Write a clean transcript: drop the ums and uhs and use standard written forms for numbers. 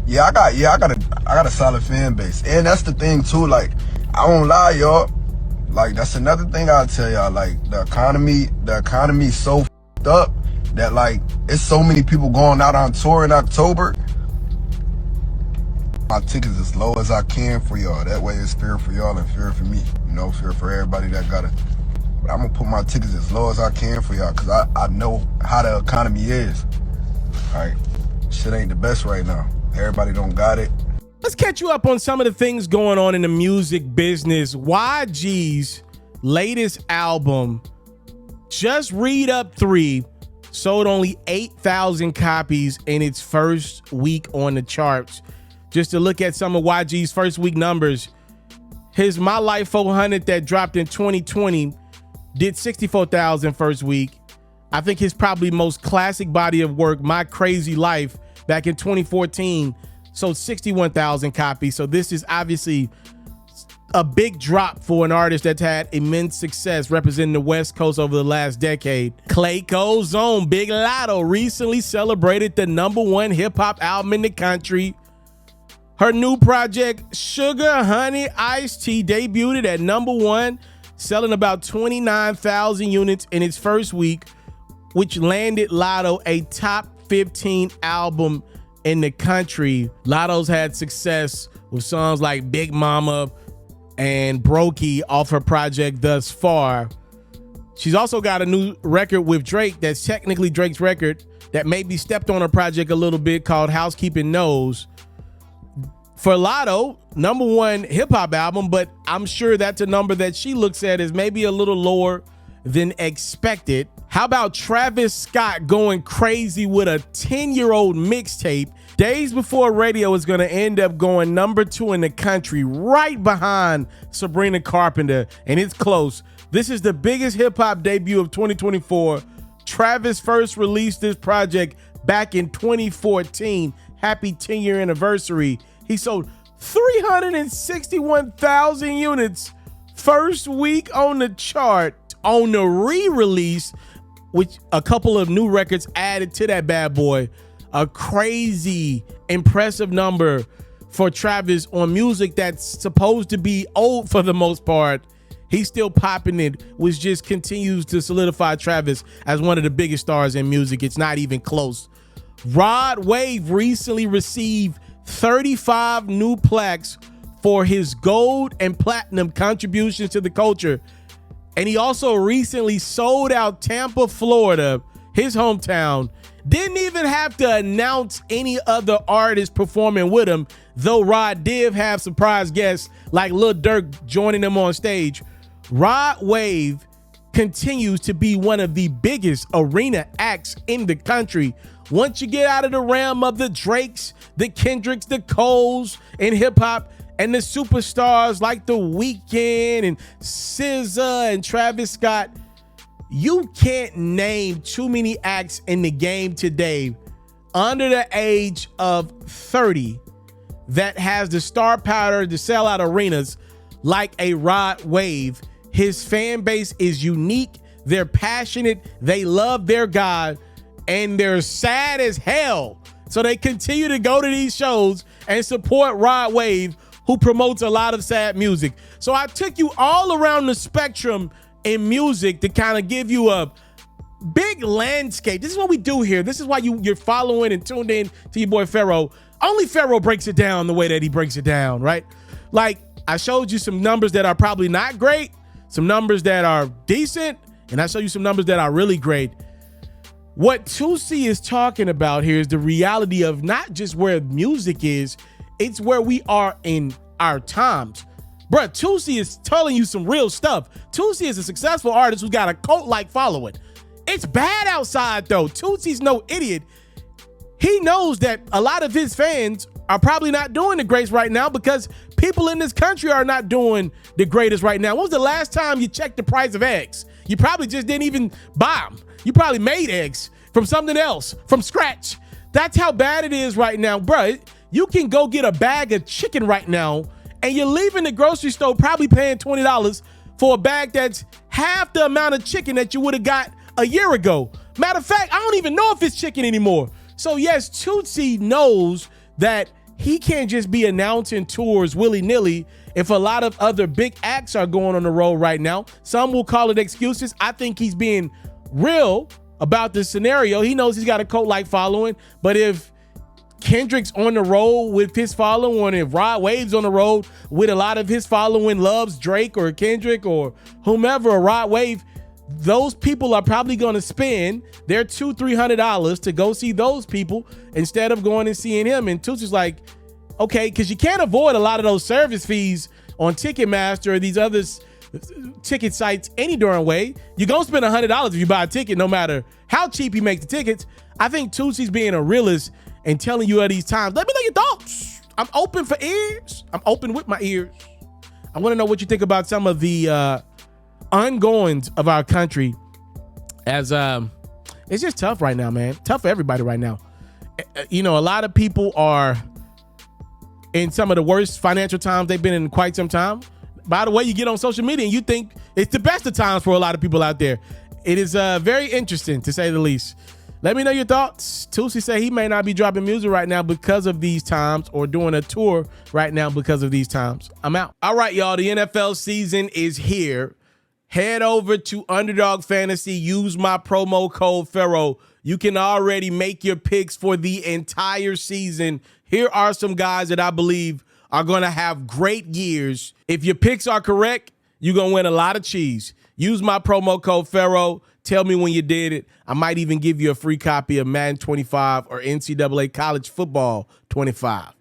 I got a solid fan base. And that's the thing too, like, I won't lie, y'all. Like, that's another thing I'll tell y'all. Like, the economy so f***ed up that, like, it's so many people going out on tour in October. My tickets as low as I can for y'all. That way it's fair for y'all and fair for me. You know, fair for everybody that got it. But I'm gonna put my tickets as low as I can for y'all, cause I know how the economy is. All right, shit ain't the best right now. Everybody don't got it. Let's catch you up on some of the things going on in the music business. YG's latest album, Just Read Up 3, sold only 8,000 copies in its first week on the charts. Just to look at some of YG's first week numbers, his My Life 400 that dropped in 2020 did 64,000 first week. I think his probably most classic body of work, My Crazy Life, back in 2014, sold 61,000 copies. So this is obviously a big drop for an artist that's had immense success representing the West Coast over the last decade. Clayco's own Big Latto recently celebrated the #1 hip hop album in the country. Her new project, Sugar Honey Iced Tea, debuted at #1, selling about 29,000 units in its first week, which landed Latto a top 15 album in the country. Latto's had success with songs like Big Mama and Brokey off her project thus far. She's also got a new record with Drake that's technically Drake's record that maybe stepped on her project a little bit, called Housekeeping Knows. For Latto, #1 hip hop album, but I'm sure that's a number that she looks at as maybe a little lower than expected. How about Travis Scott going crazy with a 10-year-old mixtape days before radio is going to end up going #2 in the country, right behind Sabrina Carpenter, and it's close. This is the biggest hip hop debut of 2024. Travis first released this project back in 2014. Happy 10-year anniversary. He sold 361,000 units first week on the chart. On the re-release, which a couple of new records added to that bad boy, a crazy, impressive number for Travis on music that's supposed to be old for the most part. He's still popping it, which just continues to solidify Travis as one of the biggest stars in music. It's not even close. Rod Wave recently received 35 new plaques for his gold and platinum contributions to the culture. And he also recently sold out Tampa, Florida, his hometown. Didn't even have to announce any other artists performing with him, though Rod did have surprise guests like Lil Durk joining him on stage. Rod Wave continues to be one of the biggest arena acts in the country. Once you get out of the realm of the Drakes, the Kendricks, the Coles in hip hop, and the superstars like The Weeknd and SZA and Travis Scott, you can't name too many acts in the game today under the age of 30 that has the star power to sell out arenas like a Rod Wave. His fan base is unique. They're passionate. They love their God, and they're sad as hell. So they continue to go to these shows and support Rod Wave, who promotes a lot of sad music. So I took you all around the spectrum in music to kind of give you a big landscape. This is what we do here. This is why you're following and tuned in to your boy Ferro. Only Ferro breaks it down the way that he breaks it down, right? Like, I showed you some numbers that are probably not great, some numbers that are decent, and I showed you some numbers that are really great. What Toosii is talking about here is the reality of not just where music is, it's where we are in our times. Bruh, Toosii is telling you some real stuff. Toosii is a successful artist who's got a cult-like following. It's bad outside, though. Toosii's no idiot. He knows that a lot of his fans are probably not doing the greatest right now because people in this country are not doing the greatest right now. When was the last time you checked the price of eggs? You probably just didn't even buy them. You probably made eggs from something else, from scratch. That's how bad it is right now, bruh. You can go get a bag of chicken right now, and you're leaving the grocery store probably paying $20 for a bag that's half the amount of chicken that you would have got a year ago. Matter of fact, I don't even know if it's chicken anymore. So yes, Toosii knows that he can't just be announcing tours willy-nilly if a lot of other big acts are going on the road right now. Some will call it excuses. I think he's being real about this scenario. He knows he's got a cult-like following, but if Kendrick's on the road with his following, if Rod Wave's on the road with a lot of his following loves Drake or Kendrick or whomever, or Rod Wave, those people are probably going to spend their $200-$300 to go see those people instead of going and seeing him. And Toosii's like, okay, because you can't avoid a lot of those service fees on Ticketmaster or these other ticket sites any darn way. You're going to spend $100 if you buy a ticket, no matter how cheap you make the tickets. I think Toosii's being a realist and telling you at these times, let me know your thoughts. I'm open for ears. I'm open with my ears. I want to know what you think about some of the ongoings of our country, as it's just tough right now, man. Tough for everybody right now. You know, a lot of people are in some of the worst financial times they've been in quite some time. By the way, you get on social media and you think it's the best of times for a lot of people out there. It is very interesting, to say the least. Let me know your thoughts. Toosii say he may not be dropping music right now because of these times, or doing a tour right now because of these times. I'm out. All right, y'all. The NFL season is here. Head over to Underdog Fantasy. Use my promo code Ferro. You can already make your picks for the entire season. Here are some guys that I believe are going to have great years. If your picks are correct, you're going to win a lot of cheese. Use my promo code Ferro. Tell me when you did it. I might even give you a free copy of Madden 25 or NCAA College Football 25.